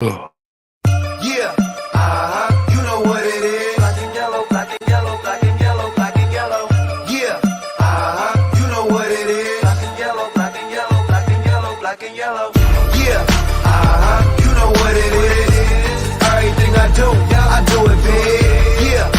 Ugh. Yeah, you know what it is. Black and yellow, black and yellow, black and yellow, black and yellow. Yeah, you know what it is. Black and yellow, black and yellow, black and yellow, black and yellow. Yeah, you know what it is. Everything I do it big. Yeah,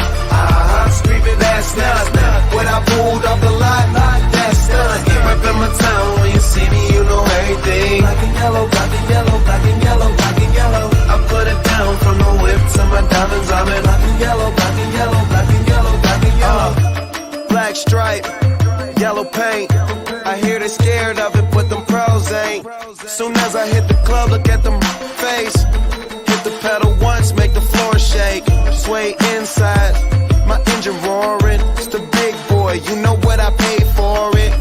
screaming that's not when I pulled off the lot. That's done. Reppin' my town when you see me, you know everything. Black and yellow, black and yellow, black and yellow, black and yellow. I put it down from the whip to my diamonds. I'm in black and yellow, black and yellow, black and yellow, black and yellow. Black stripe, yellow paint. I hear they scared of it, but them pros ain't. Soon as I hit the club, look at them face. Hit the pedal once, make the floor shake. Sway inside, my engine roaring. It's the big boy, you know what I paid for it.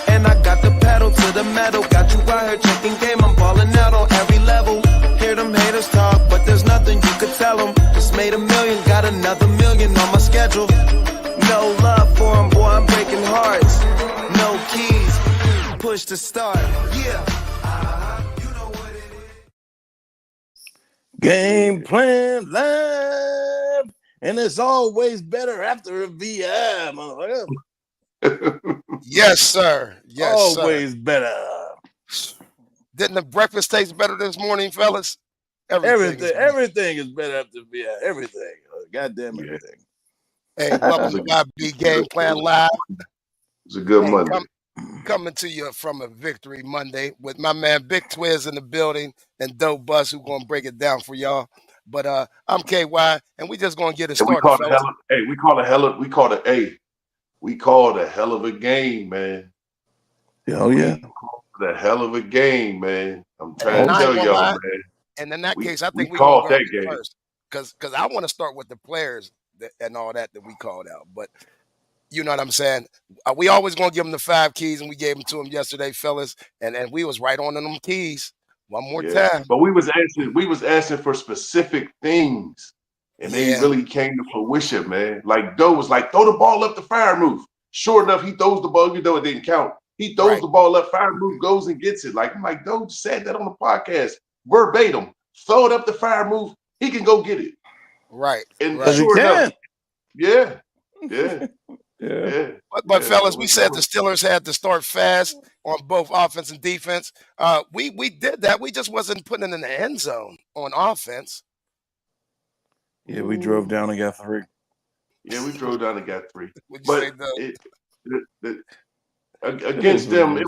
And I got the pedal to the metal. Got you out here checking game, I'm balling out on every level. Hear them haters talk, but there's nothing you could tell them. Just made $1 million, got another $1 million on my schedule. No love for them, boy, I'm breaking hearts. No keys, push to start. Yeah, you know what it is. Game plan live, and it's always better after a VI, motherfucker. Yes, sir. Yes, always sir. better. Didn't the breakfast taste better this morning, fellas? Everything is better after VI. Everything. Goddamn everything. Hey, welcome to YB Game Plan Live. It's a good Monday. Coming to you from a Victory Monday with my man Big Twiz in the building and Dope Bus who gonna break it down for y'all. But I'm KY and we just gonna get it started. We called a hell of a game, man. Oh yeah. The hell of a game, man. I'm trying to tell y'all, man. And in that case, I think we called that game first because I want to start with the players and all that we called out. But you know what I'm saying? We always gonna give them the 5 keys, and we gave them to them yesterday, fellas. And we was right on them keys. One more time. But we was asking for specific things, and they really came to fruition, man. Like Doe was like, throw the ball up the fire move. Sure enough, he throws the ball, even though it didn't count. He throws the ball up, fire move goes and gets it. Like I'm like, Doe said that on the podcast verbatim. Throw it up the fire move, he can go get it. Right. And sure enough, yeah. But fellas, we said the Steelers had to start fast on both offense and defense. We did that. We just wasn't putting it in the end zone on offense. Yeah, we drove down and got 3. Yeah, we drove down and got 3. But against them,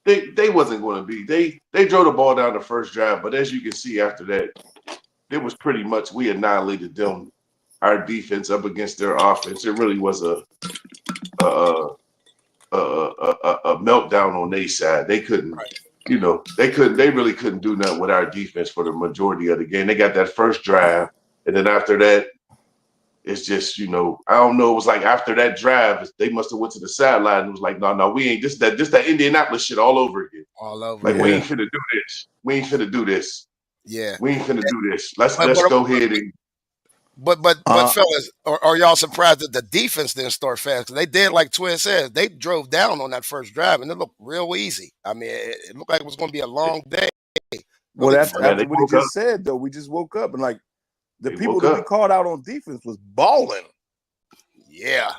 they wasn't going to be. They drove the ball down the first drive, but as you can see after that, it was pretty much we annihilated them. Our defense up against their offense. It really was a meltdown on their side. They couldn't, they really couldn't do nothing with our defense for the majority of the game. They got that first drive, and then after that, it's just, I don't know. It was like after that drive, they must have went to the sideline and was like, no, we ain't just that Indianapolis shit all over again. All over. Like we ain't finna do this. We ain't finna do this. Yeah. We ain't finna do this. Let's go ahead and. But fellas, are y'all surprised that the defense didn't start fast? Because they did, like Twiz said, they drove down on that first drive, and it looked real easy. I mean, it looked like it was going to be a long day. Well, after what he just said, though, we just woke up and like the people that we called out on defense was balling. Yeah.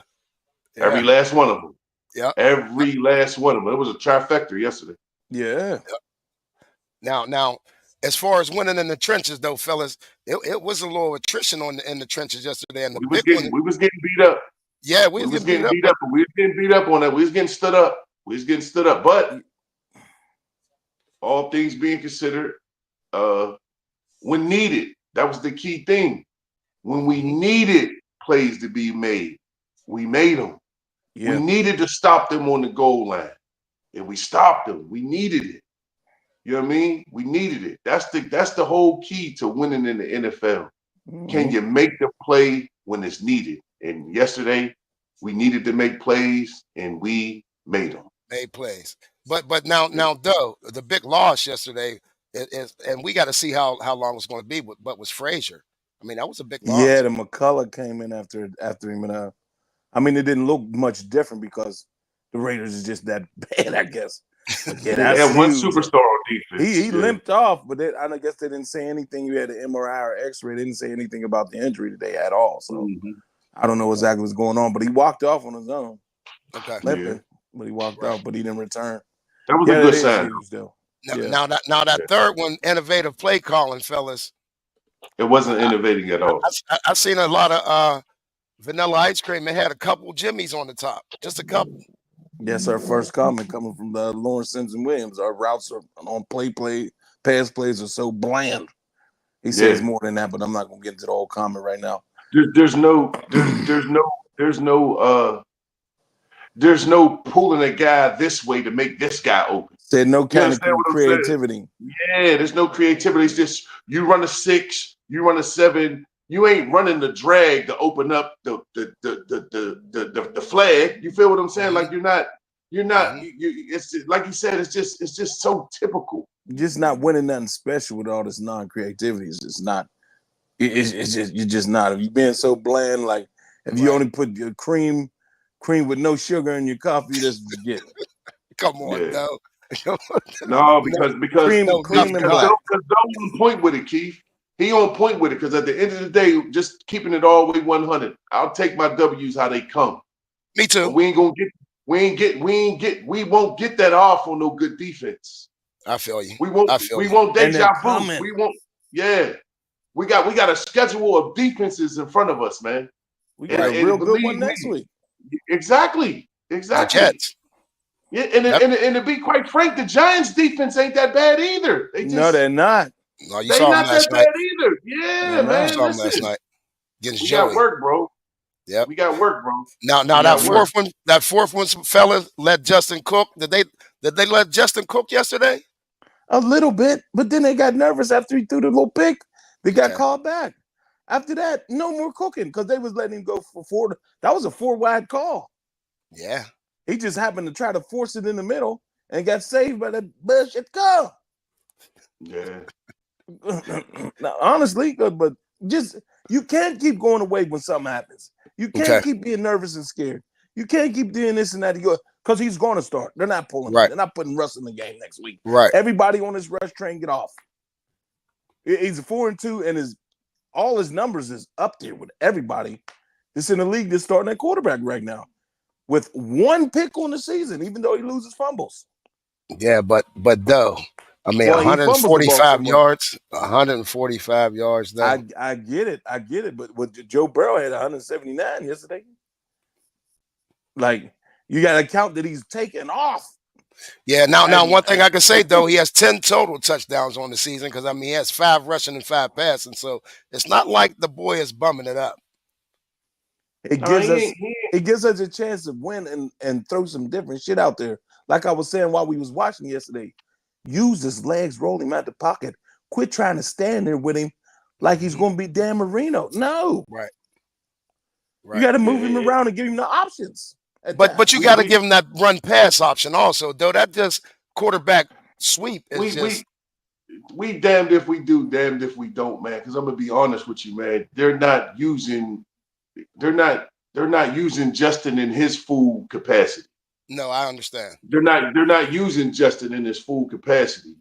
Every last one of them. Yeah. Every last one of them. It was a trifecta yesterday. Yeah. Now. As far as winning in the trenches, though, fellas, it was a little attrition in the trenches yesterday. And we was getting beat up. Yeah, we was getting beat up. But we was getting beat up on that. We was getting stood up. But all things being considered, when needed, that was the key thing. When we needed plays to be made, we made them. Yeah. We needed to stop them on the goal line, and we stopped them. We needed it. You know what I mean? We needed it. That's the whole key to winning in the NFL. Mm-hmm. Can you make the play when it's needed? And yesterday, we needed to make plays, and we made them. Made plays. But now, though, the big loss yesterday is, and we got to see how long it's going to be. But was Frazier? I mean, that was a big loss. Yeah, the McCullough came in after him, and I mean, it didn't look much different because the Raiders is just that bad, I guess. But yeah, They that's had one huge. superstar on defense. He limped off, but I guess they didn't say anything. You had an MRI or X-ray. They didn't say anything about the injury today at all. So I don't know exactly what's going on. But he walked off on his own. Okay. Limping, but he walked off, but he didn't return. That was a good sign. Huge, though. Now that third one, innovative play calling, fellas. It wasn't innovating at all. I've seen a lot of vanilla ice cream. It had a couple Jimmys on the top, just a couple. Yes, our first comment coming from Lawrence Simpson Williams. Our routes are on pass plays are so bland. He says more than that, but I'm not gonna get into the whole comment right now. There's no pulling a guy this way to make this guy open. Said no kind of creativity. Yeah, there's no creativity. It's just you run a 6, you run a 7. You ain't running the drag to open up the flag. You feel what I'm saying? Like you're not. It's like you said. It's just so typical. You're just not winning nothing special with all this non-creativity. It's just not. It's just you're just not. If you're being so bland, like if you only put your cream with no sugar in your coffee, that's forget it. Come on, no. No, because cream and black. Because on point with it, Keith. He on point with it because at the end of the day, just keeping it all the way 100. I'll take my W's how they come. Me too. But we won't get that off on no good defense. I feel you. We won't deja vu. We won't. Yeah, we got a schedule of defenses in front of us, man. We got a real good one next week. Exactly. The Jets. Yeah, and to be quite frank, the Giants' defense ain't that bad either. No, they're not. No, you saw them last night. Either. Yeah, man. You saw them last night against we Joey. Got work, bro. Yep. We got work, bro. Now that fourth one, fellas let Justin cook. Did they let Justin cook yesterday? A little bit, but then they got nervous after he threw the little pick. They got called back. After that, no more cooking because they was letting him go for 4. That was a 4-wide call. Yeah. He just happened to try to force it in the middle and got saved by that bullshit call. Yeah. Now, honestly, but just you can't keep going away when something happens. You can't keep being nervous and scared. You can't keep doing this and that because he's going to start. They're not pulling. Right. They're not putting Russ in the game next week. Right. Everybody on this Rush train get off. He's 4-2, and all his numbers is up there with everybody that's in the league that's starting at quarterback right now, with 1 pick on the season, even though he loses fumbles. Yeah, but though. I mean, 145 yards, 145 yards. Though. I get it. But Joe Burrow had 179 yesterday. Like, you got to count that he's taken off. Yeah, now one thing I can say, though, he has 10 total touchdowns on the season because, I mean, he has 5 rushing and 5 passing. So it's not like the boy is bumming it up. It gives us a chance to win and throw some different shit out there. Like I was saying while we was watching yesterday. Use his legs, roll him out the pocket. Quit trying to stand there with him like he's going to be Dan Marino. No. Right. You got to move him around and give him the options. But you got to give him that run pass option also, though. That just quarterback sweep is we damned if we do, damned if we don't, man. Because I'm gonna be honest with you, man. They're not using Justin in his full capacity. No, I understand. They're not using Justin in his full capacity.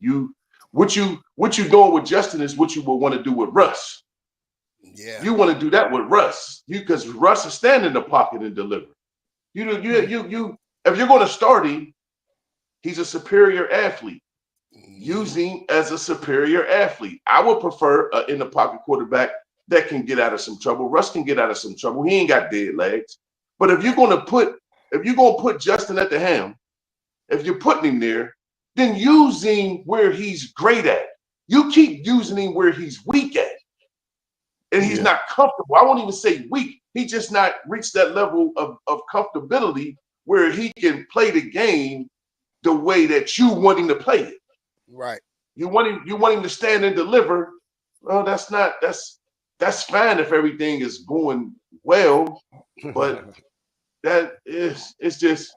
What you doing with Justin is what you would want to do with Russ. Yeah. You want to do that with Russ. Because Russ is standing in the pocket and deliver. You if you're going to start him, he's a superior athlete. Use him as a superior athlete. I would prefer an in the pocket quarterback that can get out of some trouble. Russ can get out of some trouble. He ain't got dead legs. But if you're going to put Justin at the helm, if you're putting him there, then use him where he's great at. You keep using him where he's weak at. And he's not comfortable. I won't even say weak. He just not reached that level of comfortability where he can play the game the way that you want him to play it. Right. You want him to stand and deliver. Well, that's fine if everything is going well, but it's just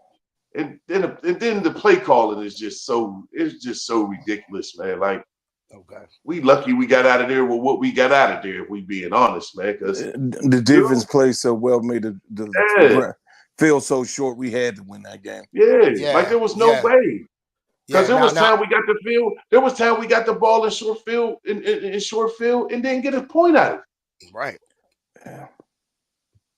and then the play calling is just so ridiculous, man. Like, we lucky we got out of there with what we got out of there, if we being honest, man. Because the defense played so well, made the field so short, we had to win that game. Yeah, like there was no way. Because there was time we got the field. There was time we got the ball in short field, in short field, and didn't get a point out of it. Right. Yeah.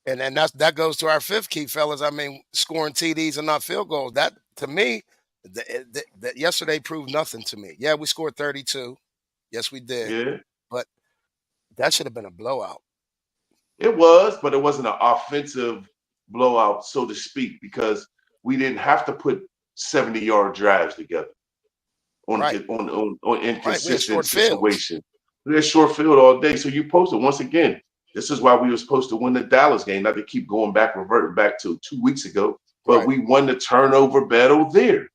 And then that goes to our fifth key, fellas. I mean, scoring TDs and not field goals. That, to me, that yesterday proved nothing to me. Yeah, we scored 32. Yes, we did. Yeah. But that should have been a blowout. It was, but it wasn't an offensive blowout, so to speak, because we didn't have to put 70-yard drives together on inconsistent situation. We had short field all day. So you posted, once again, this is why we were supposed to win the Dallas game, not to keep reverting back to 2 weeks ago, but we won the turnover battle there.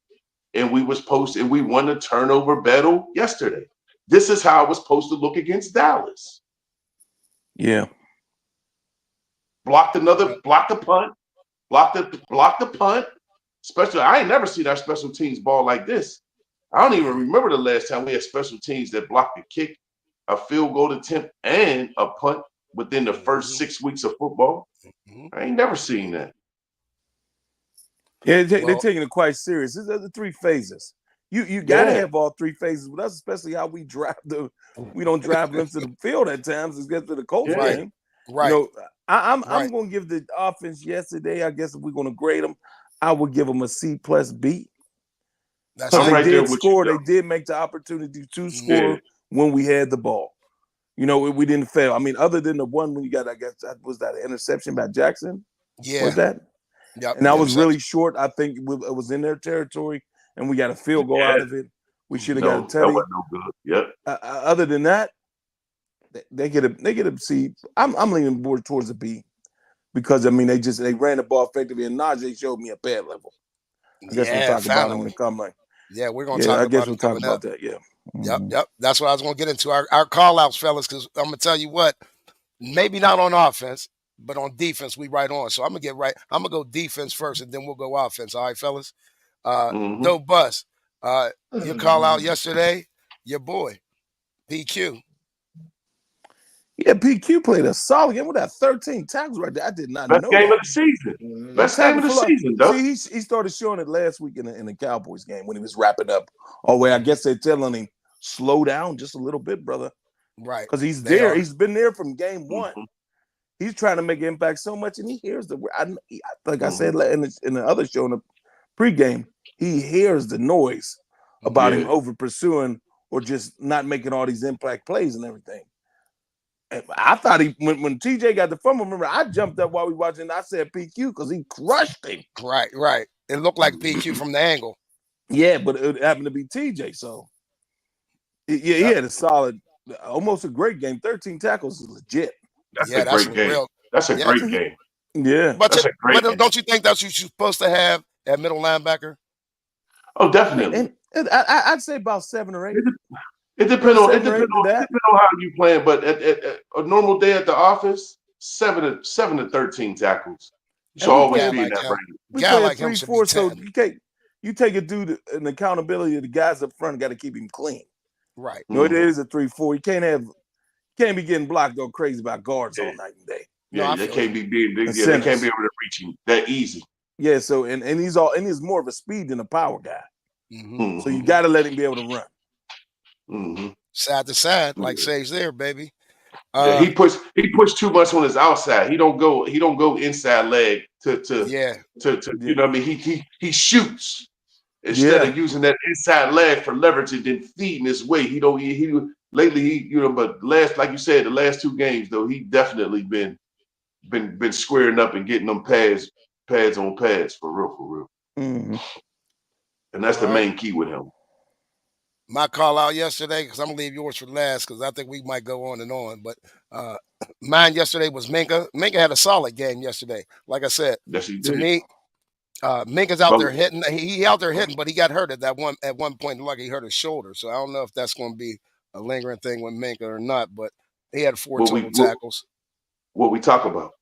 And we won the turnover battle yesterday. This is how it was supposed to look against Dallas. Yeah. Block the punt. Especially, I ain't never seen our special teams ball like this. I don't even remember the last time we had special teams that blocked a kick, a field goal attempt, and a punt within the first 6 weeks of football. I ain't never seen that. Yeah, they're taking it quite serious. These are the 3 phases. You gotta have all 3 phases, but that's especially how we drive we don't drive them to the field at times. It's get to the Colts game. Right. You know, I'm gonna give the offense yesterday. I guess if we're gonna grade them, I would give them a C plus B. They did score. They did make the opportunity to score when we had the ball. You know, we didn't fail. I mean, other than the one when you got, I guess, was that an interception by Jackson? Yeah. Was that? Yep. And that was really short. I think it was in their territory, and we got a field goal out of it. We should have got a tutty. That wasn't no good. Yep. Other than that, they get a C. I'm leaning more towards a B. Because I mean they ran the ball effectively, and Najee showed me a bad level. I guess we'll talk about him when it comes. Yeah, we're gonna talk about that. Yeah. Yep. That's what I was gonna get into. Our call outs, fellas, because I'm gonna tell you what, maybe not on offense, but on defense, we right on. So I'm gonna go defense first, and then we'll go offense. All right, fellas. No bus. Your call out yesterday, your boy, PQ. Yeah, PQ played a solid game with that 13 tackles right there. I did not know. Best game of the season. Best game of the season, though. See, he started showing it last week in the Cowboys game when he was wrapping up. Oh, wait, I guess they're telling him, slow down just a little bit, brother. Right. Because he's there. He's been there from game one. He's trying to make an impact so much, and he hears I said in the other show in the pregame, he hears the noise about him over pursuing or just not making all these impact plays and everything. I thought when TJ got the fumble, remember, I jumped up while we watching. I said PQ because he crushed him. Right. It looked like PQ from the angle. Yeah, but it happened to be TJ. So, he had a solid, almost a great game. 13 tackles is legit. That's a great game. That's a great game. Yeah. But don't you think that's what you're supposed to have at middle linebacker? Oh, definitely. And I'd say about 7 or 8. It depends on how you playing, but at a normal day at the office, 7 to 13 tackles. You should always be in that range. We play a 3-4, so you take a dude an accountability of the guys up front. Got to keep him clean. Right. No, it is a 3-4. You can't be getting blocked or crazy about guards all night and day. Yeah, they can't be able to reach him that easy. Yeah, so and he's more of a speed than a power guy. So you got to let him be able to run. Side to side, like Sage there, baby. He pushed too much on his outside. He don't go inside leg to you know what I mean. He shoots instead of using that inside leg for leverage and then feeding his weight. But like you said, the last 2 games though, he definitely been squaring up and getting them pads on pads for real. And that's the main key with him. My call out yesterday, because I'm gonna leave yours for last, because I think we might go on and on. But mine yesterday was Minkah. Minkah had a solid game yesterday. Like I said, to me, Minka's out there hitting. He out there hitting, but he got hurt at one point. Like he hurt his shoulder, so I don't know if that's going to be a lingering thing with Minkah or not. But he had 4 total tackles. What we talk about?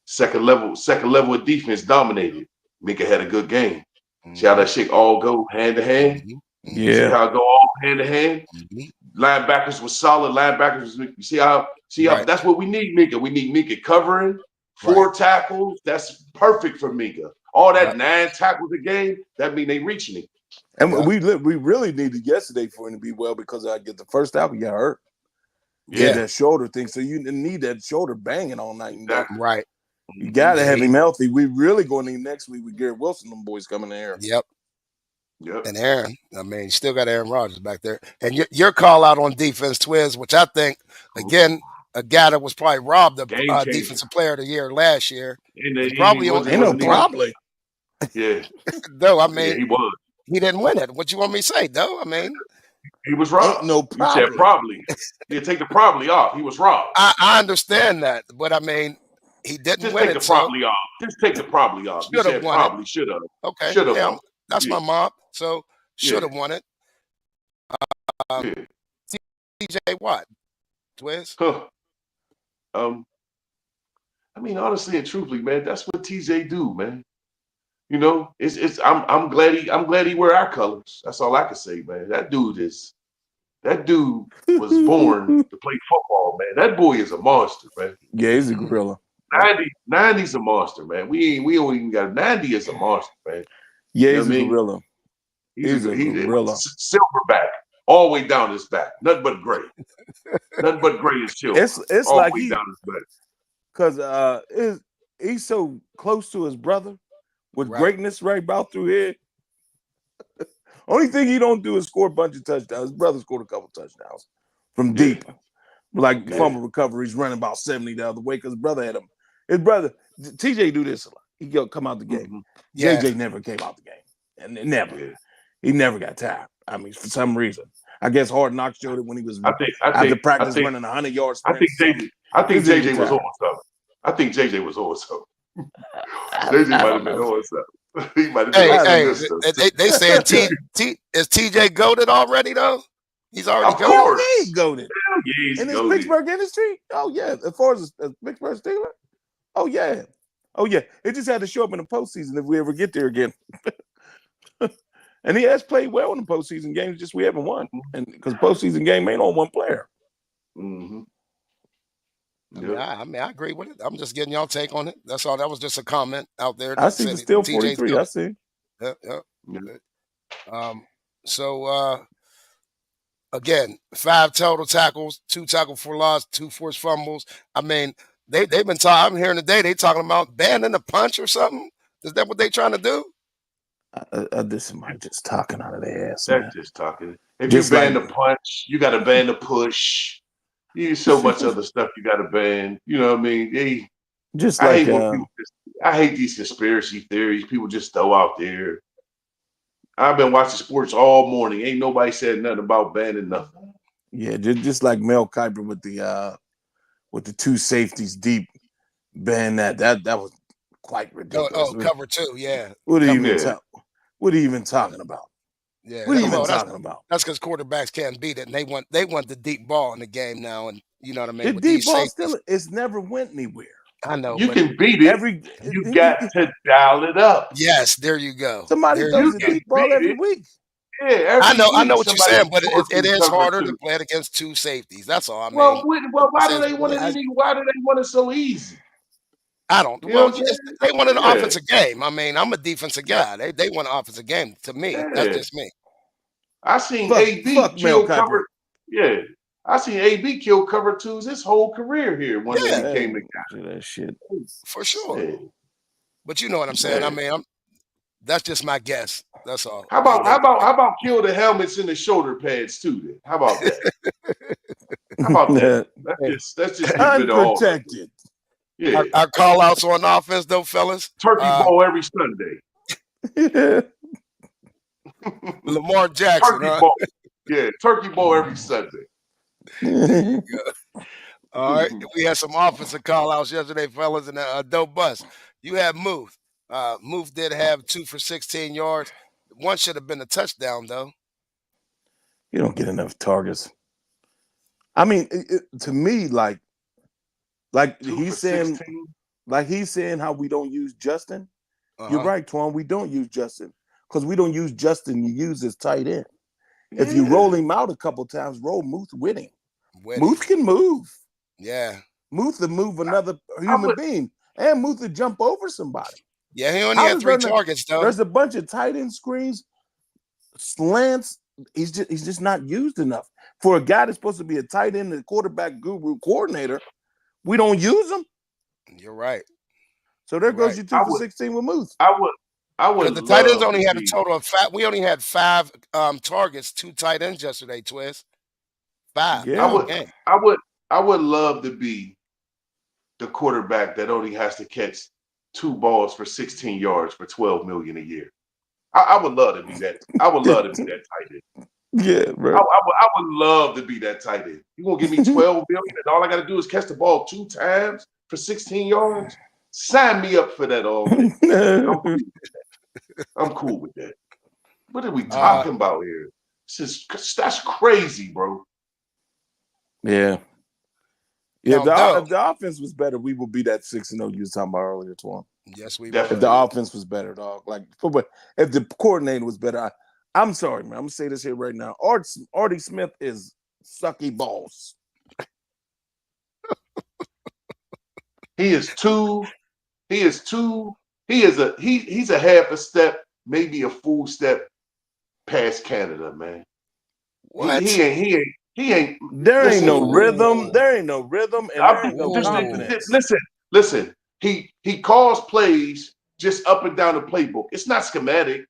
Second level of defense dominated. Minkah had a good game. See how that shit all go hand to hand? Yeah. See how it go all hand to hand? Linebackers was solid. You see how that's what we need, Minkah. We need Minkah covering 4 tackles. That's perfect for Minkah. all that 9 tackles a game, that mean they reaching it. And we really needed yesterday for him to be well because I get the first out, he got hurt. Yeah, that shoulder thing. So you need that shoulder banging all night. Exactly. Right. You got to have him healthy. We really going to need next week with Garrett Wilson. Them boys coming in here. Yep. And Aaron, I mean, you still got Aaron Rodgers back there. And your call out on defense, Twiz, which I think, again, a guy that was probably robbed the defensive player of the year last year. Probably Yeah. Though, I mean, he was. He didn't win it. What you want me to say, though? I mean, he was robbed. No problem. You said probably. You take the probably off. He was robbed. I understand that, but I mean, he didn't win it. Just take the probably off. Just take the probably off. You said probably should have. Okay. Should have. That's my mob. So should have won it. TJ Watt, Twiz. I mean, honestly and truthfully, man, that's what TJ do, man. You know, I'm glad he wear our colors. That's all I can say, man. That dude was born to play football, man. That boy is a monster, man. Yeah, he's a gorilla. 90's a monster, man. We don't even got 90 is a monster, man. Yeah, he's a gorilla. He's a gorilla. Silverback, all the way down his back. Nothing but gray. Nothing but gray is chill. It's all like the way down his back. Because he's so close to his brother with greatness right about through here. Only thing he don't do is score a bunch of touchdowns. His brother scored a couple touchdowns from deep. Like fumble recoveries, running about 70 the other way because his brother had him. His brother, TJ do this a lot. He go come out the game. JJ never came out the game. And never. Yeah. He never got tired. I mean, for some reason. I guess Hard Knocks showed it when he was after practice running 100 yards. I think JJ was on something. I think JJ was on something. JJ might have been on something. He might have been they saying is TJ goated already though? He's already goated. He's goated. Yeah, in his Pittsburgh industry? Oh yeah. As far as Pittsburgh Steelers? Oh yeah. Oh yeah. It just had to show up in the postseason if we ever get there again. And he has played well in the postseason games, just we haven't won. And because postseason game ain't on one player. Mm-hmm. Yeah, I mean, I agree with it. I'm just getting y'all take on it. That's all. That was just a comment out there. I see the Steel 43. I see. Yeah. So again, 5 total tackles, 2 tackles for loss, 2 forced fumbles. I mean, they've been talking. I'm hearing today they talking about banning the punch or something. Is that what they trying to do? This somebody just talking out of their ass. They're just talking. If you ban the punch, you got to ban the push. There's so much other stuff you got to ban. You know what I mean? I hate these conspiracy theories people just throw out there. I've been watching sports all morning. Ain't nobody said nothing about banning nothing. Yeah, just like Mel Kiper with the 2 safeties deep ban that was quite ridiculous. Oh, cover 2, yeah. What are you even talking about? Yeah, what are you even talking about? That's because quarterbacks can't beat it, and they want the deep ball in the game now, and you know what I mean. The deep ball it's never went anywhere. I know you can beat it. You got to dial it up. Yes, there you go. Somebody throws the deep ball every week. Yeah, I know what you're saying, but it is harder to play it against 2 safeties. That's all I mean. Well, why do they want it? Why do they want it so easy? I don't. Well, they want an offensive game. I mean, I'm a defensive guy. They want an offensive game. To me, that's just me. I seen AB kill cover. Yeah, I seen AB kill cover 2s his whole career here. When he came to that shit for sure. Yeah. But you know what I'm saying. I mean, that's just my guess. That's all. How about kill the helmets and the shoulder pads too? Then how about that? How about that? That's just unprotected. Yeah. Our call outs on offense, though, fellas. Turkey bowl every Sunday. Lamar Jackson. Turkey bowl. Yeah, turkey bowl every Sunday. All right. We had some offensive call outs yesterday, fellas, and a dope bus. You had Muth. Muth did have 2 for 16 yards. One should have been a touchdown, though. You don't get enough targets. I mean, to me, like he's saying how we don't use Justin. You're right, Twan. We don't use Justin because we don't use Justin. You use his tight end. Yeah. If you roll him out a couple times, roll Muth with him. Muth can move. Yeah. Muth will move another human being, and Muth will jump over somebody. Yeah, he only had 3 targets though. There's a bunch of tight end screens, slants. He's just not used enough for a guy that's supposed to be a tight end and quarterback guru coordinator. We don't use him. You're right. So there goes your 2 for 16 with Moose. I would. The tight ends only had a total of 5. We only had 5 targets, 2 tight ends yesterday. Twist 5. Yeah, I would love to be the quarterback that only has to catch 2 balls for 16 yards for $12 million a year. I would love to be that. I would love to be that tight end. Yeah, bro. I would love to be that tight end. You gonna give me $12 million and all I got to do is catch the ball 2 times for 16 yards? Sign me up for that all day. I'm cool with that. What are we talking about here? That's crazy, bro. Yeah. Yeah, if the offense was better, we would be that 6-0 you was talking about earlier, Twan. Yes, we would. If the offense was better, dog. Like, if the coordinator was better, I'm sorry, man. I'm gonna say this here right now. Artie Smith is sucky balls. He's a half a step, maybe a full step past Canada, man. What? He ain't. There ain't no rhythm. There ain't no rhythm, and there ain't no confidence. Listen. He calls plays just up and down the playbook. It's not schematic.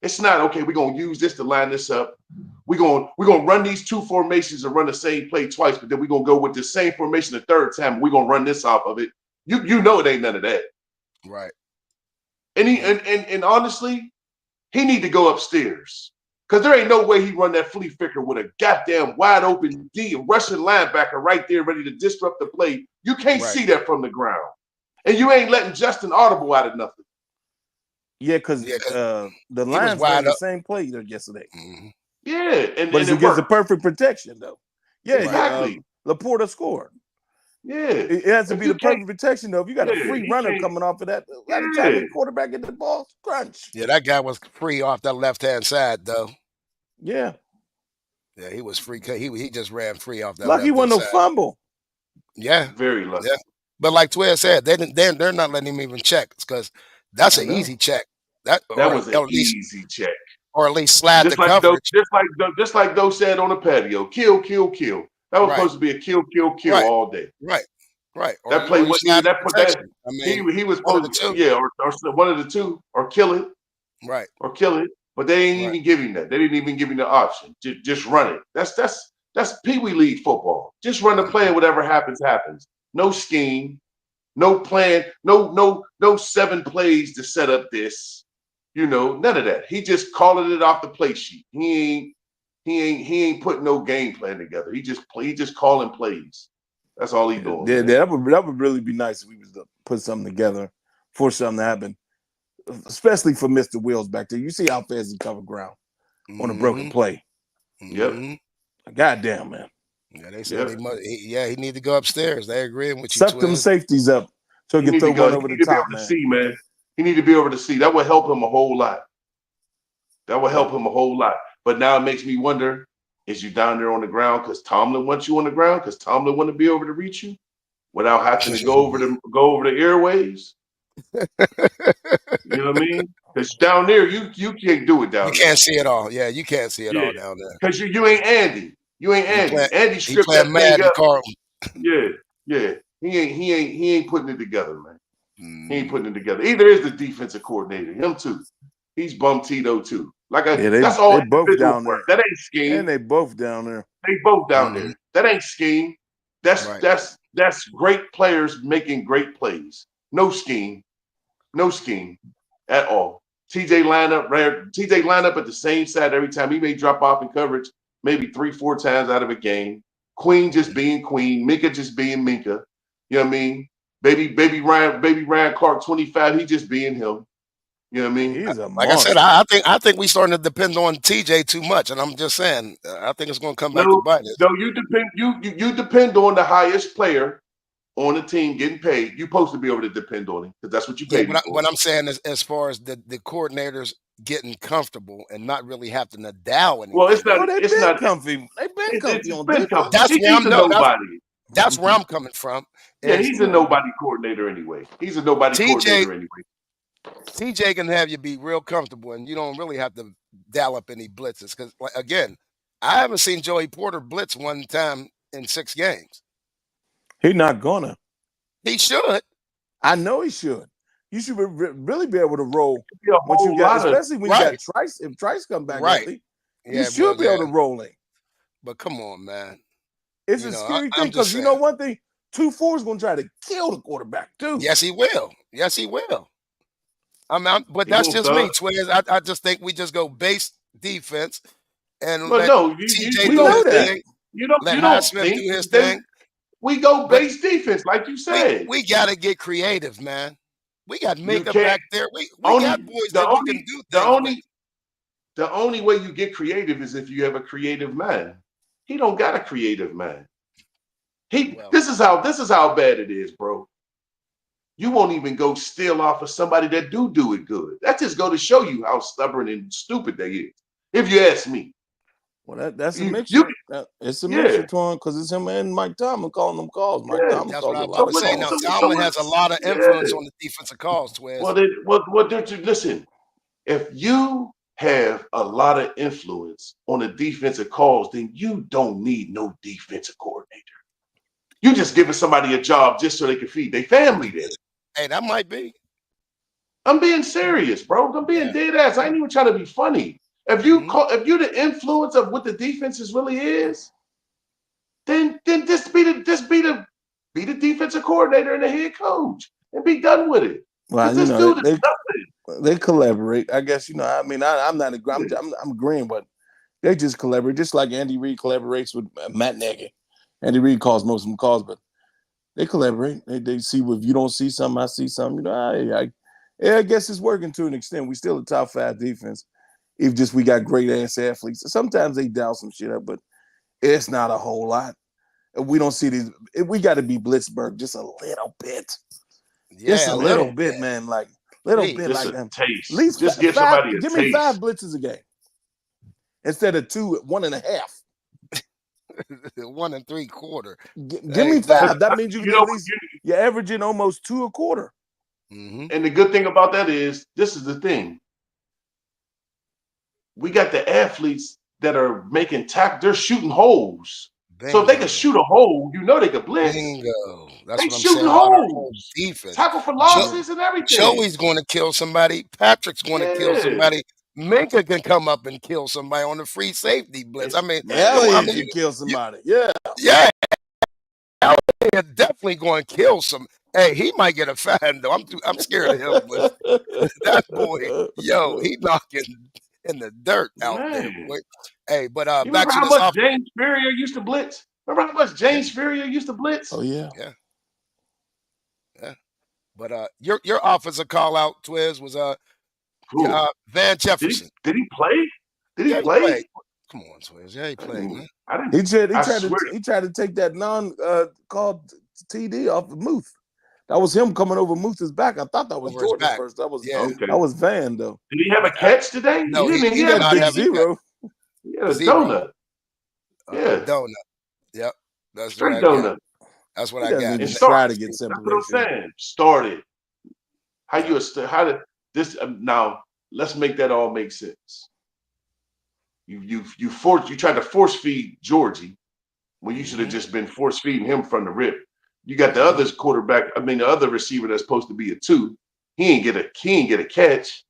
It's not okay. We're gonna use this to line this up. We're gonna run these 2 formations and run the same play twice, but then we're gonna go with the same formation the third time. We're gonna run this off of it. You know it ain't none of that. Right. And honestly, he need to go upstairs. Because there ain't no way he run that flea flicker with a goddamn wide open D Russian linebacker right there ready to disrupt the play. You can't see that from the ground. And you ain't letting Justin audible out of nothing. Yeah, because the Lions ran the same play yesterday. Mm-hmm. Yeah, but it's against the perfect protection, though. Yeah, exactly. Laporta scored. Yeah, it has to be the perfect protection, though. If you got a free runner coming off of that, by the time the quarterback get the ball, crunch. Yeah, that guy was free off that left-hand side, though. Yeah. Yeah, he was free. He just ran free off that. Lucky wasn't no fumble. Yeah, very lucky. Yeah. But like Twiz said, they're not letting him even check because that's an easy check. That was an easy check, or at least slide the coverage. Just like Doe said on the patio, kill. That was supposed to be a kill all day. Right. That play was he was supposed to, or one of the two, or kill it. Right. Or kill it. But they ain't even giving that. They didn't even give him the option. Just run it. That's Pee Wee League football. Just run the play and whatever happens. No scheme, no plan, no 7 plays to set up this. None of that. He just calling it off the play sheet. He ain't putting no game plan together. He just calling plays. That's all he doing. Yeah, that would really be nice if we was to put something together for something to happen. Especially for Mr. Wills back there. You see how fast he covered ground on a broken play. Yep. Goddamn, man. Yeah, they said he need to go upstairs. They agreeing with you. Suck them safeties up so he can throw one over the top, man. Man. He need to be able to see. That would help him a whole lot. But now it makes me wonder, is you down there on the ground because Tomlin wants you on the ground? Because Tomlin want to be able to reach you without having to go over the airways? You know what I mean? Because down there, you can't do it down there. You can't see it all. Yeah, you can't see it all down there. Because you ain't Andy. Andy stripped that thing up. Carlton. Yeah. He ain't putting it together, man. He ain't putting it together. Either is the defensive coordinator. Him too. He's bum Tito too. That's all. They both down there. That ain't scheme. And they both down there. They both down there. That ain't scheme. That's great players making great plays. No scheme at all. TJ line up at the same side every time. He may drop off in coverage maybe 3-4 times out of a game. Queen just being Queen. Minka just being Minka. You know what I mean? Baby Ryan Clark 25. He just being him. You know what I mean? He's a like monster. I said, I think we starting to depend on TJ too much, and I'm just saying, I think it's going to come back to bite us. No, you depend on the highest player on the team getting paid. You're supposed to be able to depend on him because that's what you pay. What I'm saying is, as far as the coordinators getting comfortable and not really having to dial anything. Well, it's not. It's not comfy. They've been comfy on defense. That's where I'm coming from. Yeah, he's a nobody coordinator anyway. TJ can have you be real comfortable, and you don't really have to dial up any blitzes. Because, again, I haven't seen Joey Porter blitz one time in 6 games. He's not gonna. He should. I know he should. You should really be able to roll once you got, especially when you got Trice. If Trice come back healthy, you should be able to roll in. But come on, man. It's a scary thing because you know one thing, 2-4 is going to try to kill the quarterback too. Yes, he will. Yes, he will. But that's just me, Twiz. I just think we just go base defense and but let TJ do his thing. You don't Highsmith do his thing. We go base defense, like you said. We got to get creative, man. We got Minka back there. We got boys that we can do things The only way you get creative is if you have a creative mind. He don't got a creative mind. This is how bad it is, bro. You won't even go steal off of somebody that do it good. That just go to show you how stubborn and stupid they is. If you ask me. Well, that's a mixture. It's a mixture, Twan, because it's him and Mike Tomlin calling them calls. Mike Tomlin that's calls what I was saying. Now, Tomlin has a lot of influence on the defensive calls, Twiz. Listen, if you have a lot of influence on the defensive calls, then you don't need no defensive coordinator. You just giving somebody a job just so they can feed their family there. Hey, that might be. I'm being serious, bro. I'm being dead ass. I ain't even trying to be funny. If you if you're the influence of what the defenses really is, then just be the defensive coordinator and the head coach and be done with it. Well, you know, they collaborate. I guess I'm not agreeing. I'm agreeing, but they just collaborate, just like Andy Reid collaborates with Matt Nagy. Andy Reid calls most of them calls, but they collaborate. They see if you don't see something, I see something. I guess it's working to an extent. We still a top 5 defense. If just we got great ass athletes. Sometimes they dial some shit up, but it's not a whole lot. We don't see these. We got to be Blitzburg just a little bit. Just a little bit, man. Like little bit, like that. Taste. At least just give somebody a taste. Give me 5 blitzes a game instead of 2 at 1.5. 1 3/4. Give me 5. That means you're averaging almost 2 a quarter. Mm-hmm. And the good thing about that is, this is the thing. We got the athletes that are making they're shooting holes. Bingo. So if they can shoot a hole, they can blitz. Bingo. That's they what I'm shooting saying. holes. Defense. Tackle for losses and everything. Joey's going to kill somebody. Patrick's going to kill somebody. Minka can come up and kill somebody on the free safety blitz. I mean, Elliott can kill somebody. Yeah. Elliott definitely going to kill some. Hey, he might get a fine though. I'm scared of him. But that boy, he knocking in the dirt out there, boy. Hey, but back to how much James Ferrier used to blitz? Remember how much James Ferrier used to blitz? Oh yeah. But your offensive call out, Twiz, was Van Jefferson. Did he play? Did he play? Come on, Twiz. Yeah, he played, man. He tried to take that called TD off of Muth. That was him coming over Muth's back. I thought that was Jordan first. That was Van though. Did he have a catch today? No, he had a big zero. He had a donut. Donut. Yep. That's straight donut. That's what I got. And try to get separation. That's what I'm saying. Started. How did this now? Let's make that all make sense. You tried to force feed Georgie when you should have just been force feeding him from the rip. You got the other quarterback. The other receiver that's supposed to be a 2. He ain't get a catch.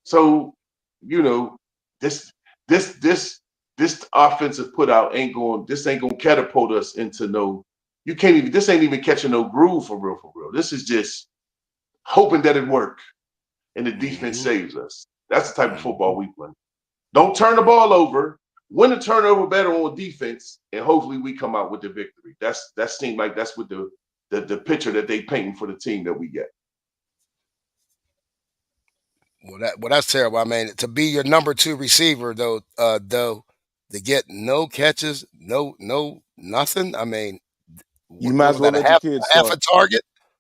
So this offensive put out ain't gonna catapult us into no. You can't even. This ain't even catching no groove for real. This is just hoping that it work, and the defense saves us. That's the type of football we play. Don't turn the ball over. Win the turnover better on defense, and hopefully we come out with the victory. That seemed like that's what the picture that they painting for the team that we get. Well, that's terrible. To be your number 2 receiver though, to get no catches, no nothing. You might as well let your kids start.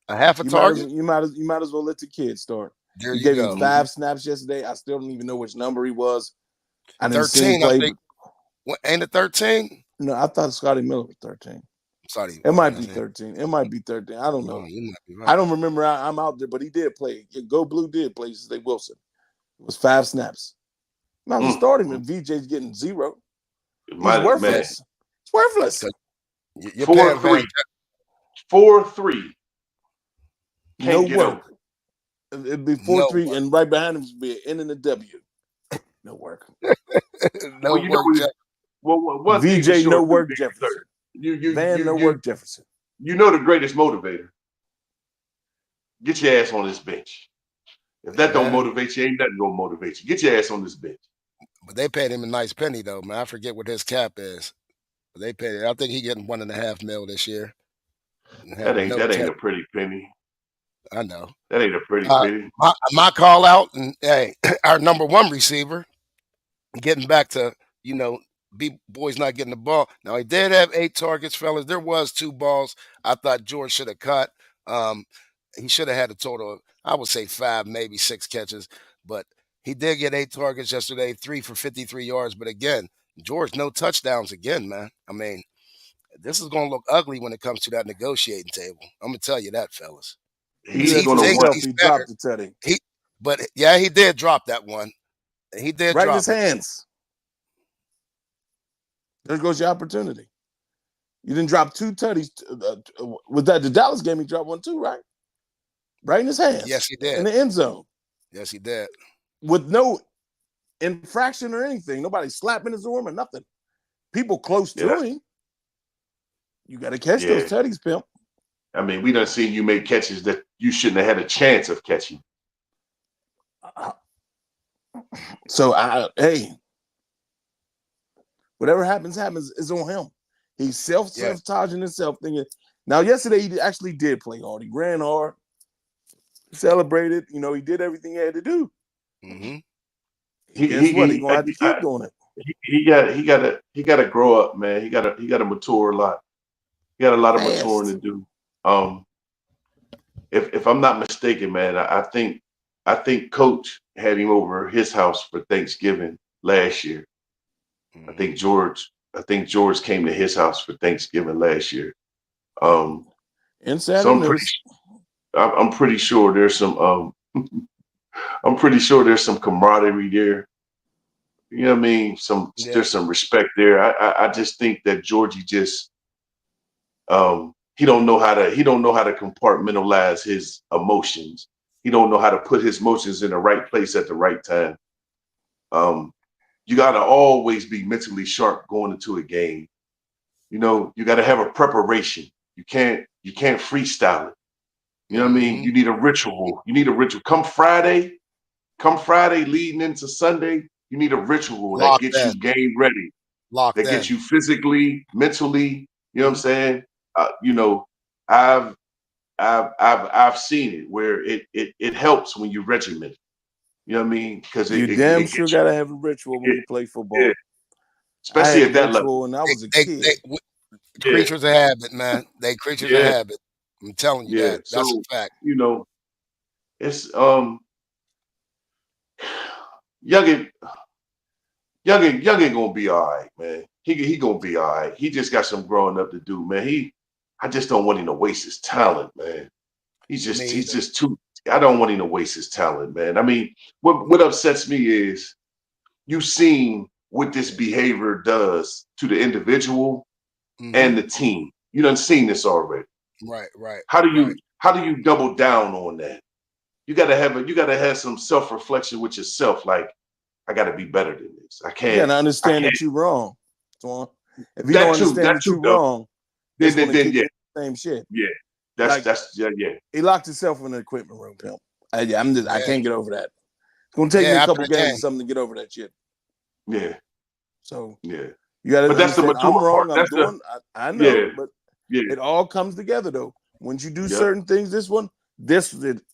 Half a target. You might as well let the kids start. There you gave him 5 snaps yesterday. I still don't even know which number he was. I didn't 13, I think. Ain't it 13? No, I thought Scotty Miller was 13. Sorry, It might be 13. It might be 13. I don't know. No, you might be right. I don't remember. I'm out there, but he did play. Go Blue did play Zay Wilson. It was 5 snaps. Might as well start him if VJ's getting 0. He's worthless. It's worthless. You're 4-3. 4-3. No work. It'd be 4-3, and right behind him would be an N and a W. No work. No work. One VJ, sure, no work, Jefferson. No work, Jefferson. You know the greatest motivator. Get your ass on this bench. If that don't motivate you, ain't nothing gonna motivate you. Get your ass on this bench. But they paid him a nice penny though, man. I forget what his cap is. But they paid it. I think he getting $1.5 million this year. That ain't a pretty penny. I know. That ain't a pretty penny. My call out, and hey, our number 1 receiver, getting back to, boys not getting the ball. Now, he did have 8 targets, fellas. There was 2 balls I thought George should have caught. He should have had a total of, I would say 5, maybe 6 catches. But he did get 8 targets yesterday, 3 for 53 yards. But again, George, no touchdowns again, man. I mean, this is going to look ugly when it comes to that negotiating table. I'm going to tell you that, fellas. He dropped the teddy. He did drop that one. He did right drop in his hands. There goes your opportunity. You didn't drop 2 tutties. Was that the Dallas game? He dropped 1 too, right? Right in his hands. Yes, he did. In the end zone. Yes, he did. With no infraction or anything. Nobody slapping his arm or nothing. People close to him. You got to catch those tutties, pimp. I mean, we done seen you make catches that you shouldn't have had a chance of catching. So, hey, whatever happens is on him. He's self-sabotaging himself, thinking. Now, yesterday he actually did play hard. He ran hard, celebrated. He did everything he had to do. Mm-hmm. He's gonna have to keep doing it. He got to grow up, man. He got to mature a lot. He got a lot of maturing to do. If I'm not mistaken, man, I think Coach had him over his house for Thanksgiving last year. Mm-hmm. I think George came to his house for Thanksgiving last year. Inside so I'm pretty sure there's some I'm pretty sure there's some camaraderie there. You know what I mean? There's some respect there. I just think that Georgie just he don't know how to compartmentalize his emotions. He don't know how to put his emotions in the right place at the right time. You got to always be mentally sharp going into a game. You got to have a preparation. You can't freestyle it. You know what I mean? You need a ritual. Come Friday leading into Sunday, you need a ritual that gets you game ready. That gets you physically, mentally, you know what I'm saying? I've seen it where it helps when you regiment it. You know what I mean? Because you damn sure gotta have a ritual when you play football. Yeah. Especially at that level. When I was a kid. Creatures of habit, man. They creatures of habit. I'm telling you that. That's a fact. It's Youngin gonna be all right, man. He gonna be all right. He just got some growing up to do, man. I just don't want him to waste his talent, man. He's just too. I don't want him to waste his talent, man. I mean, what upsets me is you've seen what this behavior does to the individual and the team. You done seen this already. Right. How do you double down on that? You gotta have some self-reflection with yourself. Like, I gotta be better than this. I can't. You gotta understand that you're wrong. If you don't understand that you're wrong, then yeah, same shit. Yeah. That's. He locked himself in the equipment room, pimp. I can't get over that. It's gonna take me a couple games or something to get over that shit. Yeah. So yeah, you gotta. But that's the mature I'm wrong. part. I know, but it all comes together though. Once you do certain things, this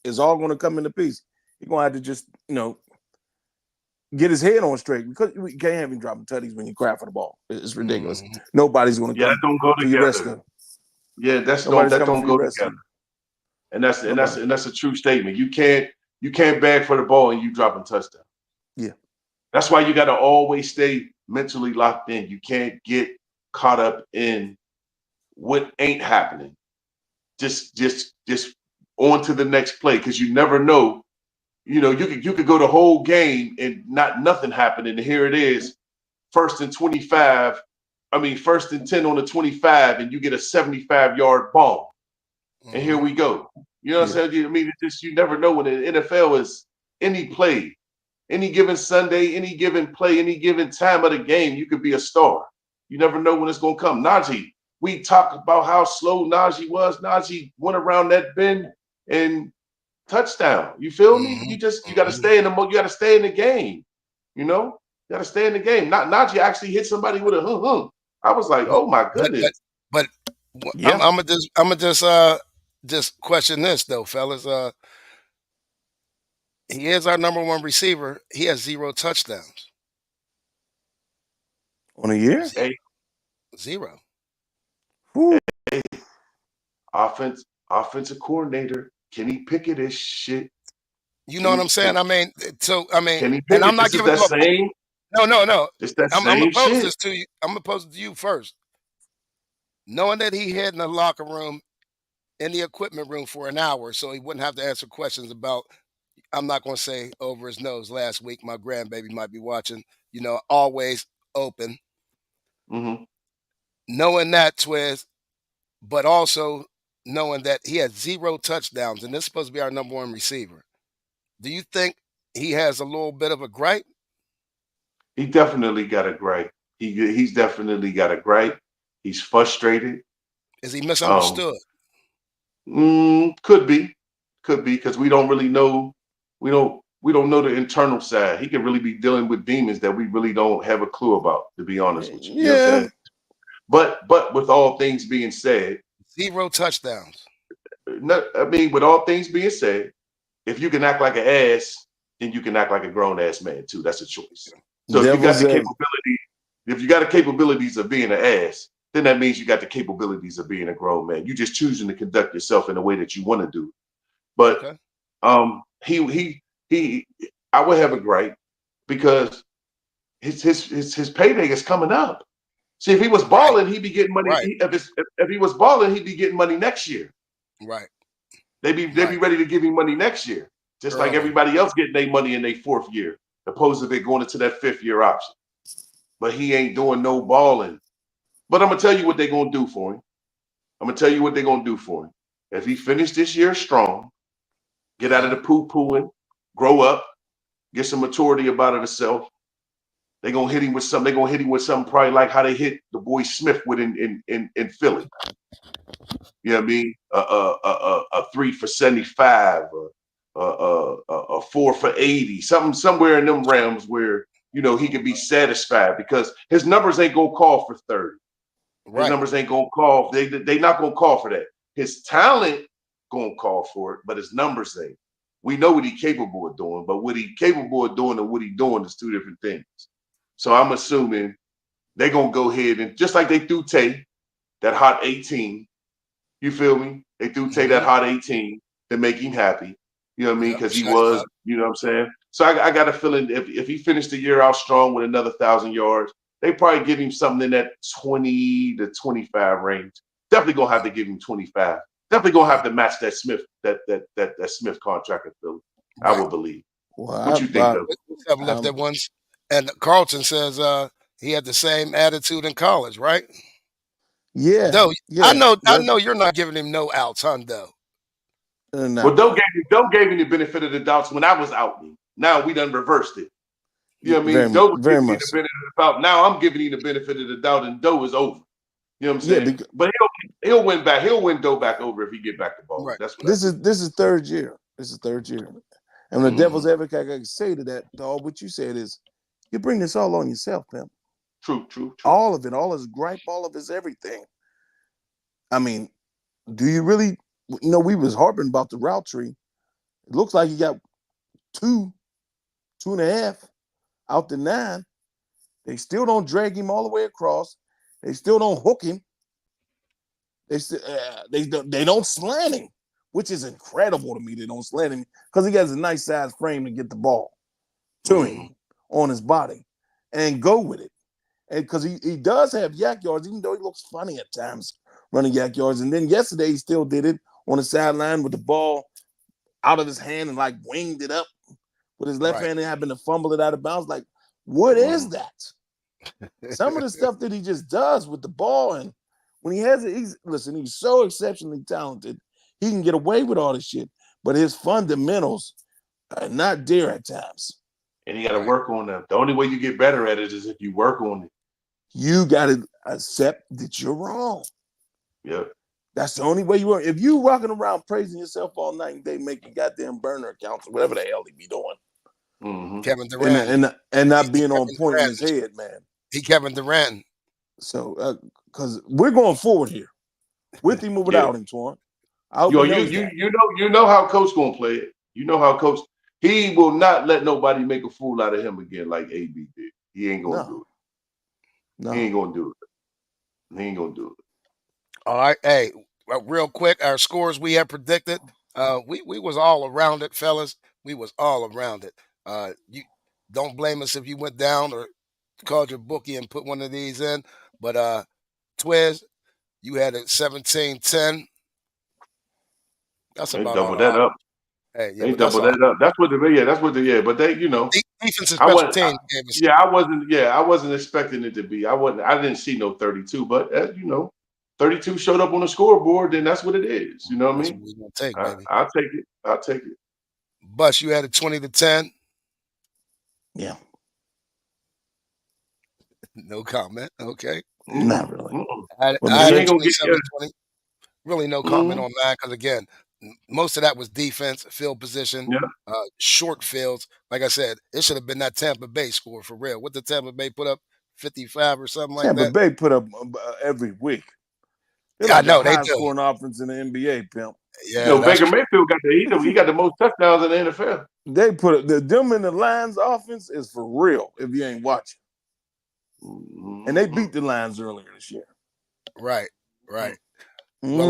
is all gonna come into piece. You're gonna have to just get his head on straight, because you can't have him dropping tutties when you crap for the ball. It's ridiculous. Nobody's gonna come. Don't go together. That don't go together. And that's a true statement. You can't bag for the ball and you dropping touchdown. Yeah. That's why you got to always stay mentally locked in. You can't get caught up in what ain't happening. Just on to the next play, because you never know. You know, you could go the whole game and nothing happening, and here it is, 1st and 25. I mean, 1st and 10 on the 25, and you get a 75-yard ball, and here we go. You know what I'm saying? I mean, it's just, you never know when the NFL is any play, any given Sunday, any given play, any given time of the game, you could be a star. You never know when it's gonna come. Najee, we talked about how slow Najee was. Najee went around that bend and touchdown. You feel me? You gotta stay in the game. You know, you gotta stay in the game. Najee actually hit somebody with a I was like, oh my goodness. But I'm gonna just question this though, fellas. He is our #1 receiver. He has 0 touchdowns on a year. Hey. 0. Hey. Offensive coordinator Kenny Pickett is shit. You know what I'm saying? I mean, Kenny and I'm not giving that same. No. It's that I'm same gonna pose shit. this to you. I'm gonna pose it to you first. Knowing that he hid in the locker room, in the equipment room for an hour, so he wouldn't have to answer questions about, I'm not going to say over his nose. Last week, my grandbaby might be watching, you know, always open. Knowing that, Twiz, but also knowing that he had 0 touchdowns, and this is supposed to be our #1 receiver. Do you think he has a little bit of a gripe? He definitely got a gripe. He's definitely got a gripe. He's frustrated. Is he misunderstood? Could be, because we don't really know. We don't know the internal side. He could really be dealing with demons that we really don't have a clue about, to be honest with you. You know what I'm saying? But with all things being said, 0 touchdowns. I mean, with all things being said, if you can act like an ass, then you can act like a grown ass man too. That's a choice. So if you got the capability, if you got the capabilities of being an ass, then that means you got the capabilities of being a grown man. You just choosing to conduct yourself in the way that you want to do. But I would have a gripe because his payday is coming up. See, if he was balling, he'd be getting money. Right. If he was balling, he'd be getting money next year. Right. They'd be ready to give him money next year, just like everybody else getting their money in their 4th year, opposed to it going into that 5th year option. But he ain't doing no balling. But I'm gonna tell you what they're gonna do for him. If he finished this year strong, get out of the poo-pooing, grow up, get some maturity about himself. They're gonna hit him with something. They're gonna hit him with something probably like how they hit the boy Smith with in Philly. You know what I mean? A 3 for 75, a 4 for 80, somewhere in them realms where, you know, he could be satisfied, because his numbers ain't gonna call for 30. His numbers ain't gonna call. They not gonna call for that. His talent gonna call for it, but his numbers ain't. We know what he's capable of doing, but what he's capable of doing and what he's doing is 2 different things. So I'm assuming they're gonna go ahead and, just like they threw Tay that hot 18. You feel me? They threw Tay that hot 18 to make him happy. You know what I mean? Because he was, you know what I'm saying? So I got a feeling if he finished the year out strong with another 1,000 yards, they probably give him something in that 20 to 25 range. Definitely gonna have to give him 25. Definitely gonna have to match that Smith Smith contract in Philly. I would believe. Well, what you think, though? Have left at once, and Carlton says he had the same attitude in college, right? Yeah. Though I know you're not giving him no outs, huh? Though. Well, Doe gave me the benefit of the doubts when I was out. Now we done reversed it. You know what I mean? Doe was giving me the benefit of the doubt. Now I'm giving you the benefit of the doubt, and Doe is over. You know what I'm saying? But he'll win back. He'll win Doe back over if he get back the ball. Right. That's what this is 3rd year. This is 3rd year. And the devil's advocate, I can say to that, dog, what you said is, you bring this all on yourself, man. True. All of it, all his gripe, all of his everything. I mean, do you really, you know, we was harping about the route tree. It looks like he got 2.5 out the 9. They still don't drag him all the way across. They still don't hook him. They don't slant him, which is incredible to me. They don't slant him because he has a nice size frame to get the ball to him on his body and go with it. And because he does have yak yards, even though he looks funny at times running yak yards. And then yesterday he still did it on the sideline with the ball out of his hand and like winged it up with his left hand and happened to fumble it out of bounds. Like, what is that? Some of the stuff that he just does with the ball, and when he has it, he's so exceptionally talented. He can get away with all this shit, but his fundamentals are not there at times. And you got to work on them. The only way you get better at it is if you work on it. You got to accept that you're wrong. Yep. That's the only way you are. If you walking around praising yourself all night and day, making goddamn burner accounts or whatever the hell he be doing. Mm-hmm. Kevin Durant. And not being on point in his head, man. He Kevin Durant. So, because we're going forward here. With him or without him, Twan. You know how coach gonna play it. You know how coach. He will not let nobody make a fool out of him again like AB did. He ain't gonna do it. No. He ain't gonna do it. He ain't gonna do it. All right. Hey, real quick, our scores we had predicted. We was all around it, fellas. We was all around it. You don't blame us if you went down or called your bookie and put one of these in. But Twiz, you had it 17-10. That's about double that up. Hey, yeah, they double that up. That's what but they, defense is special team. I wasn't expecting it to be. I didn't see no 32, but 32 showed up on the scoreboard, then that's what it is. You know what I mean? We're gonna take, baby. I'll take it. Bus, you had it 20-10. Yeah. No comment. Okay. Not really. I had 27-20. Really no comment on that because again, most of that was defense, field position, short fields. Like I said, it should have been that Tampa Bay score for real. What did Tampa Bay put up? 55 or something like that? Tampa Bay put up every week. Yeah, I know they do. Scoring offense in the NBA, pimp. Yeah, Baker Mayfield he got the most touchdowns in the NFL. They put them in the Lions offense is for real if you ain't watching. And they beat the Lions earlier this year. Right. Well,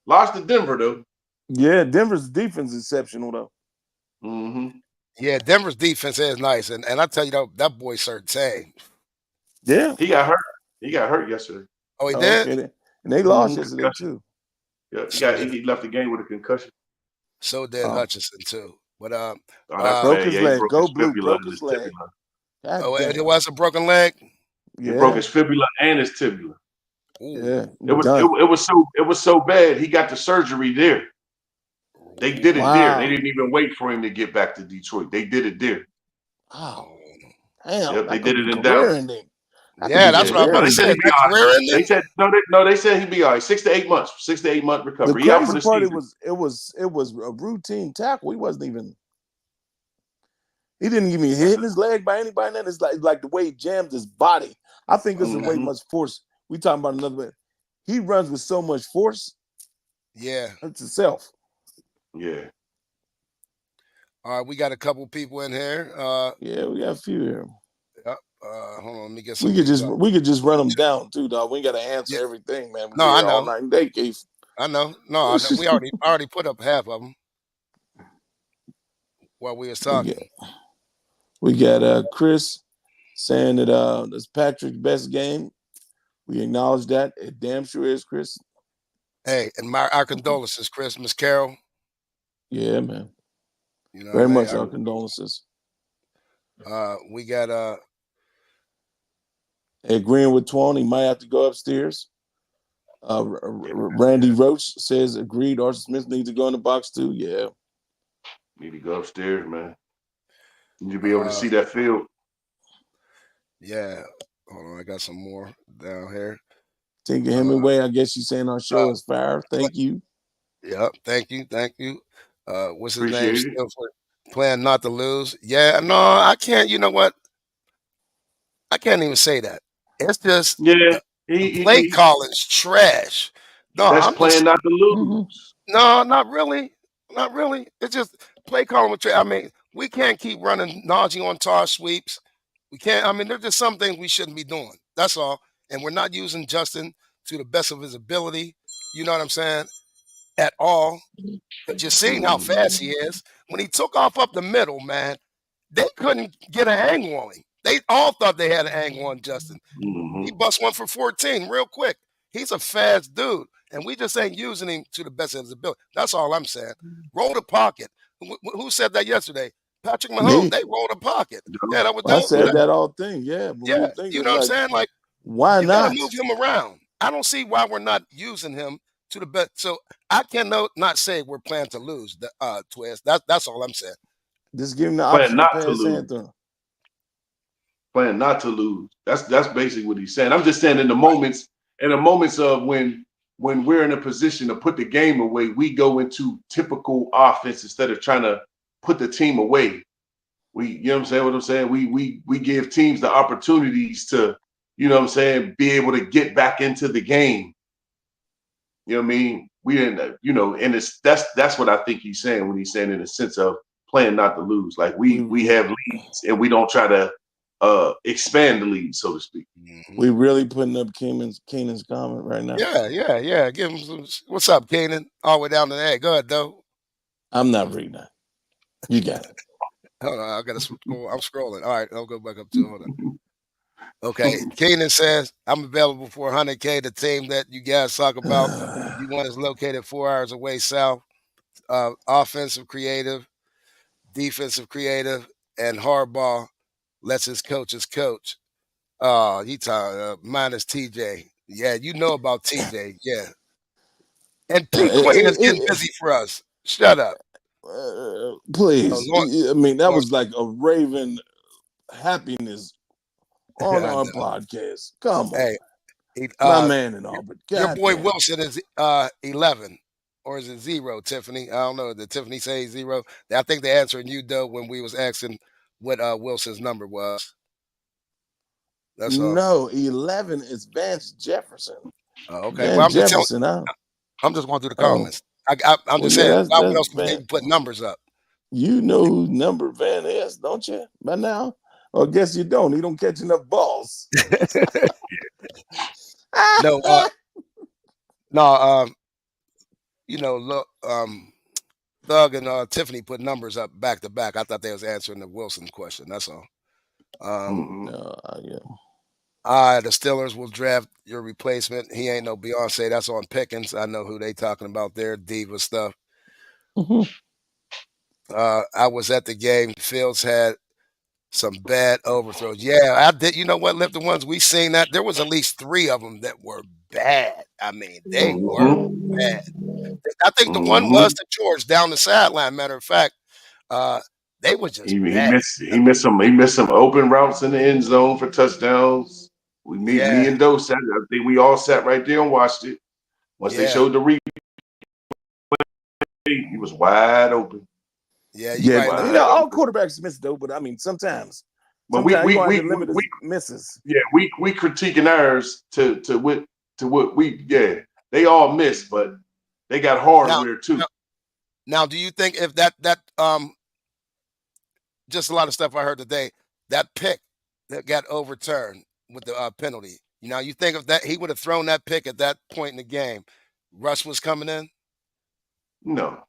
lost to Denver though. Yeah, Denver's defense is exceptional though. Mm-hmm. Yeah, Denver's defense is nice, and I tell you that boy Surtain. Yeah, he got hurt. He got hurt yesterday. Oh, he did. Okay. And they lost yesterday too. Yeah, he left the game with a concussion. So did Hutchinson too. But broke his leg. Go blue. Broke his leg. It was a broken leg. He broke his fibula and his tibia. Yeah, it was so bad. He got the surgery there. They did it there. They didn't even wait for him to get back to Detroit. They did it there. Wow, damn! Yep, they did it in Dallas. Yeah, that's what I said. They said no. They said he'd be all right. 6 to 8 months. 6 to 8 month recovery. The crazy part it was a routine tackle. He wasn't even. He didn't even hit his leg by anybody. And it's like the way he jammed his body. I think there's way much force. We talking about another way. He runs with so much force. Yeah, it's itself. Yeah. All right, we got a couple people in here. Yeah, we got a few here. Yep. Hold on, let me get some. We could just run them down too, dog. We ain't got to answer everything, man. No, I know. All night and day, Keith. I know. No, we already put up half of them while we was talking. We got Chris saying that it's Patrick's best game. We acknowledge that. It damn sure is, Chris. Hey, and our condolences, Chris, Miss Carol. Yeah, man. Very much our condolences. We got agreeing with Twan, he might have to go upstairs. Randy Roach says agreed. Arthur Smith needs to go in the box too. Yeah. Need to go upstairs, man. Need to be able to see that field. Yeah. Hold on, I got some more down here. Tinker Hemingway, I guess you're saying our show is fire. Thank you. Yep, thank you. What's his name? Still playing not to lose. Yeah, no, I can't. You know what? I can't even say that. It's just play calling's trash. No, I'm playing not to lose. No, not really. Not really. It's just play calling with trash. I mean, we can't keep running Najee on tar sweeps. We can't. I mean, there's just some things we shouldn't be doing. That's all. And we're not using Justin to the best of his ability. You know what I'm saying? At all. But you're seeing how fast he is. When he took off up the middle, man, they couldn't get a hang on him. They all thought they had a hang on Justin. He bust one for 14 real quick. He's a fast dude, and we just ain't using him to the best of his ability. That's all I'm saying. Roll the pocket. Who said that yesterday? Patrick Mahomes. Me. They roll the pocket. Yeah, that was I said that all thing. Yeah, but yeah. thing You is, know what I'm like, saying? Like, why you not gotta move him around. I don't see why we're not using him to the best. So I cannot not say we're planning to lose the Twist. That's all I'm saying. Just give him the Plan option not to to pass lose. Anthony. Plan not to lose. That's basically what he's saying. I'm just saying in the moments of when we're in a position to put the game away, we go into typical offense instead of trying to put the team away. You know what I'm saying? We give teams the opportunities to, you know what I'm saying, be able to get back into the game. You know what I mean? We didn't, you know, and that's what I think he's saying when he's saying in the sense of playing not to lose. Like we have leads and we don't try to expand the lead, so to speak. We really putting up Keenan's comment right now. Yeah. Give him some. What's up, Keenan? All the way down to the Go ahead, though. I'm not reading that. You got it. Hold on, I gotta scroll. I'm scrolling. All right, I'll go back up to hold on. Okay, Keenan says I'm available for 100K. The team that you guys talk about, you want is located 4 hours away south. Offensive creative, defensive creative, and Harbaugh lets his coaches coach. He talking minus TJ. Yeah, you know about TJ. Yeah, and P Queen is getting busy for us. Shut up. Please. I mean, that was like a Raven happiness on our podcast. Come on. Hey, my man in Auburn. Your boy Wilson is 11. Or is it 0, Tiffany? I don't know. Did Tiffany say 0? I think they answered you, though, when we was asking what Wilson's number was. That's all. No, 11 is Vance Jefferson. Oh, okay. Well, I'm just going through the comments. I'm just saying, why else would they put numbers up? You know who number Van is, don't you? By now? Or I guess you don't. He don't catch enough balls. No, you know, look, Doug and Tiffany put numbers up back to back. I thought they was answering the Wilson question. That's all. Yeah. The Steelers will draft your replacement. He ain't no Beyonce. That's on Pickens. I know who they talking about there. Diva stuff. I was at the game. Fields had some bad overthrows. Yeah, I did. You know what? Left the ones we seen that there was at least 3 of them that were bad. I mean, they were bad. I think the one was to George down the sideline. Matter of fact, they were just bad. He missed some open routes in the end zone for touchdowns. Me and Doe sat. I think we all sat right there and watched it. Once they showed the replay, he was wide open. Yeah, right. You know, all quarterbacks miss though, but I mean sometimes. But we misses. Yeah, we critiquing ours to what we they all miss, but they got hardware too. Now, do you think if that just a lot of stuff I heard today, that pick that got overturned with the penalty, you know, you think if that he would have thrown that pick at that point in the game, Russ was coming in? No.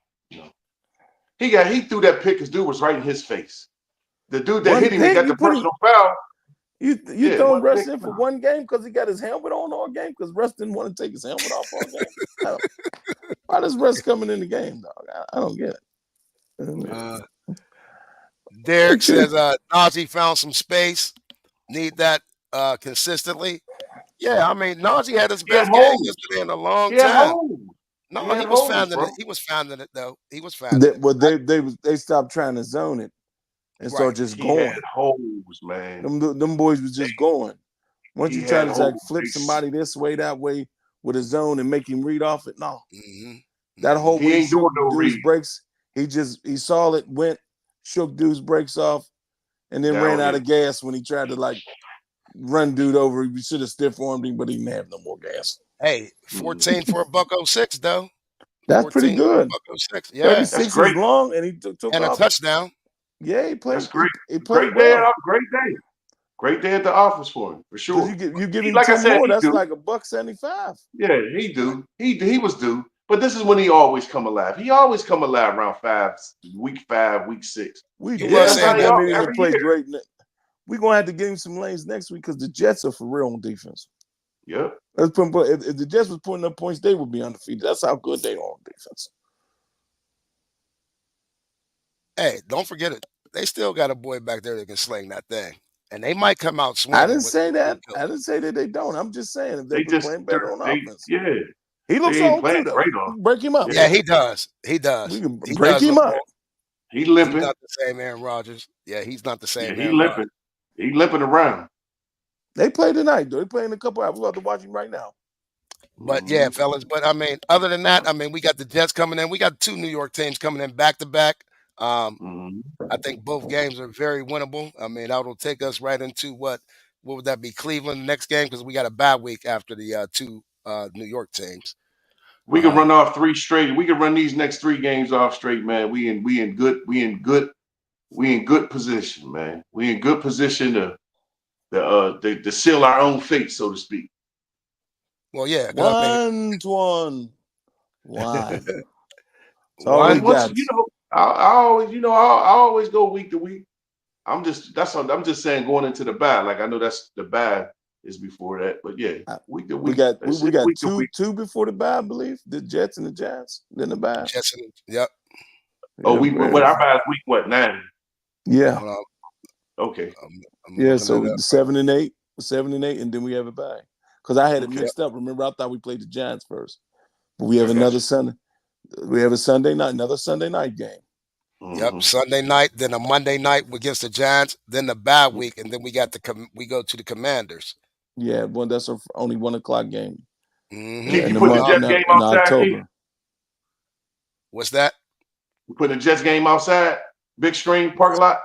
He threw that pick. His dude was right in his face. The dude that hit him, he got the personal foul. You throwing Russ in for one game because he got his helmet on all game because Russ didn't want to take his helmet off all game. Why does Russ coming in the game, dog? I don't get it. Derek says Najee found some space. Need that consistently. Yeah, I mean Najee had his best game yesterday in a long time. No, he was finding it. He was finding it though. He was finding it. Well, they stopped trying to zone it and start just going. Had holes, man. Them boys was just going. Once you try to like flip somebody this way, that way with a zone and make him read off it, no. That whole he ain't doing no read. Breaks. He saw it, went, shook dude's brakes off, and then ran out of gas when he tried to like run dude over. We should have stiff armed him, but he didn't have no more gas. Hey, 14 for a $106 though. That's pretty good. $106. Yeah, 36 is long, and he took and off. A touchdown. Yeah, he played. That's great. He played great well. day. Great day at the office for him, for sure. You give him like 2 more. That's like $1.75. Yeah, he do. He was due. But this is when he always come alive. He always come alive around week 5, week 6. We definitely play great. We're gonna have to give him some lanes next week because the Jets are for real on defense. Yep. If the Jets was putting up points, they would be undefeated. That's how good they are on defense. Hey, don't forget it. They still got a boy back there that can sling that thing, and they might come out swinging. I didn't say that. I didn't say that they don't. I'm just saying if they was playing better on offense. Yeah. He looks old too, though. We can break him up. Yeah, he does. He does. We can he break him up. He limping. He's not the same Aaron Rodgers. Yeah, he's not the same. Yeah, he limping. He limping around. They play tonight, though. They play in a couple hours. We're about to watch him right now. But yeah, fellas. But I mean, other than that, I mean, we got the Jets coming in. We got 2 New York teams coming in back to back. I think both games are very winnable. I mean, that'll take us right into what would that be? Cleveland next game, because we got a bye week after the 2 New York teams. We can run off 3 straight. We can run these next 3 games off straight, man. We in good position, man. We in good position to seal our own fate, so to speak. Well, yeah. 1-1. Why? I always go week to week. I'm just saying going into the bye. Like I know that's the bye is before that, but yeah, week to week. We got two before the bye, I believe. The Jets and the Jazz. Then the bye. Yep. Oh, what our bye is week what 9? Yeah. Okay. Yeah, so 7 and 8, and then we have a bye. Because I had it mixed up. Remember, I thought we played the Giants first, but we have another Sunday. We have another Sunday night game. Yep, Sunday night, then a Monday night against the Giants, then the bye week, and then we go to the Commanders. Yeah, that's only 1 o'clock game. You put the Jets game outside October. What's that? You put the Jets game outside, big screen parking lot.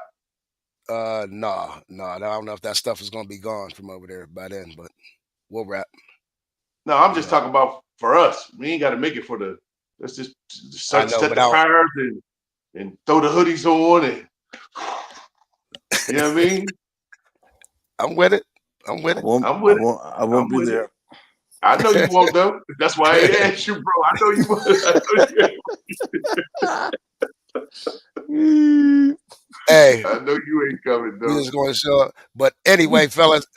No, I don't know if that stuff is going to be gone from over there by then, but we'll wrap. No, I'm just talking about for us. We ain't got to make it for the. Let's just set the fires and throw the hoodies on and you know what I mean? I'm with it. I won't be there. I know you won't though. That's why I asked you, bro. I know you won't. Hey, I know you ain't coming though. We just going to show up. But anyway, fellas,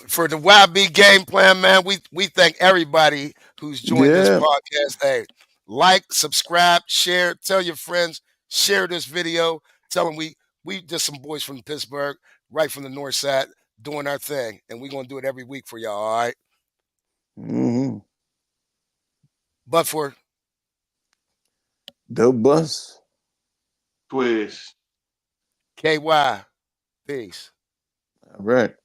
for the YB game plan, man, we thank everybody who's joined this podcast. Hey, like, subscribe, share, tell your friends, share this video. Tell them we just some boys from Pittsburgh, right from the north side, doing our thing. And we're going to do it every week for y'all, all right? But for the bus. Twist. KY. Peace. All right.